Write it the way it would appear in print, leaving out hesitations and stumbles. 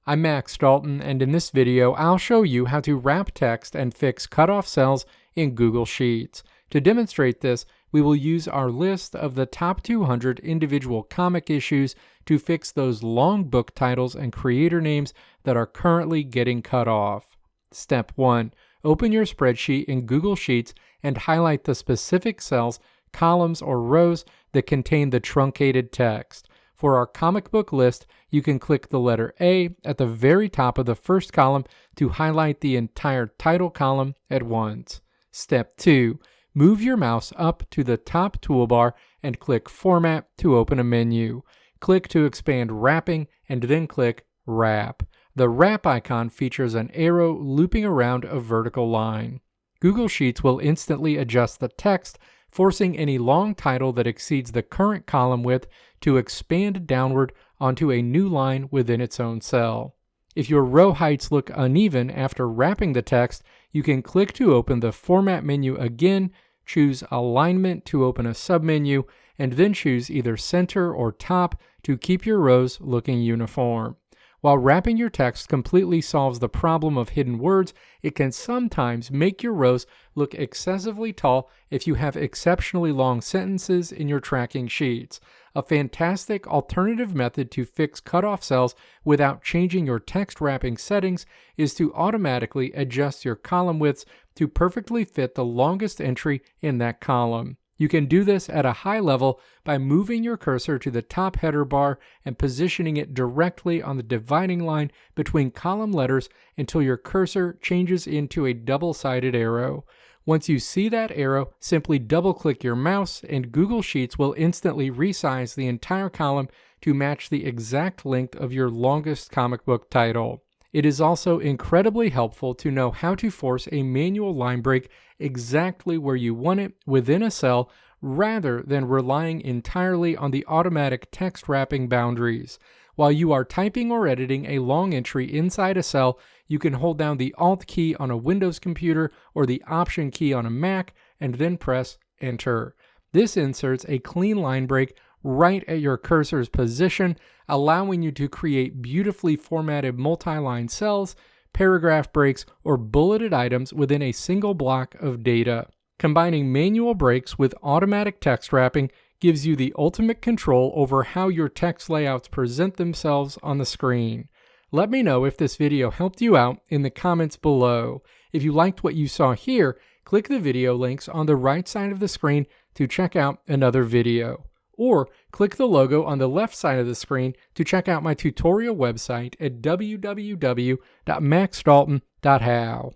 I'm Max Dalton, and in this video I'll show you how to wrap text and fix cutoff cells in Google Sheets. To demonstrate this, we will use our list of the top 200 individual comic issues to fix those long book titles and creator names that are currently getting cut off. Step 1. Open your spreadsheet in Google Sheets and highlight the specific cells, columns, or rows that contain the truncated text. For our comic book list, you can click the letter A at the very top of the first column to highlight the entire title column at once. Step 2. Move your mouse up to the top toolbar and click Format to open a menu. Click to expand wrapping and then click Wrap. The wrap icon features an arrow looping around a vertical line. Google Sheets will instantly adjust the text, forcing any long title that exceeds the current column width to expand downward onto a new line within its own cell. If your row heights look uneven after wrapping the text, you can click to open the Format menu again, choose Alignment to open a submenu, and then choose either Center or Top to keep your rows looking uniform. While wrapping your text completely solves the problem of hidden words, it can sometimes make your rows look excessively tall if you have exceptionally long sentences in your tracking sheets. A fantastic alternative method to fix cutoff cells without changing your text wrapping settings is to automatically adjust your column widths to perfectly fit the longest entry in that column. You can do this at a high level by moving your cursor to the top header bar and positioning it directly on the dividing line between column letters until your cursor changes into a double-sided arrow. Once you see that arrow, simply double-click your mouse and Google Sheets will instantly resize the entire column to match the exact length of your longest comic book title. It is also incredibly helpful to know how to force a manual line break exactly where you want it within a cell rather than relying entirely on the automatic text wrapping boundaries. While you are typing or editing a long entry inside a cell, you can hold down the Alt key on a Windows computer or the Option key on a Mac and then press Enter. This inserts a clean line break right at your cursor's position, allowing you to create beautifully formatted multi-line cells, paragraph breaks, or bulleted items within a single block of data. Combining manual breaks with automatic text wrapping gives you the ultimate control over how your text layouts present themselves on the screen. Let me know if this video helped you out in the comments below. If you liked what you saw here, click the video links on the right side of the screen to check out another video. Or click the logo on the left side of the screen to check out my tutorial website at www.maxdalton.how.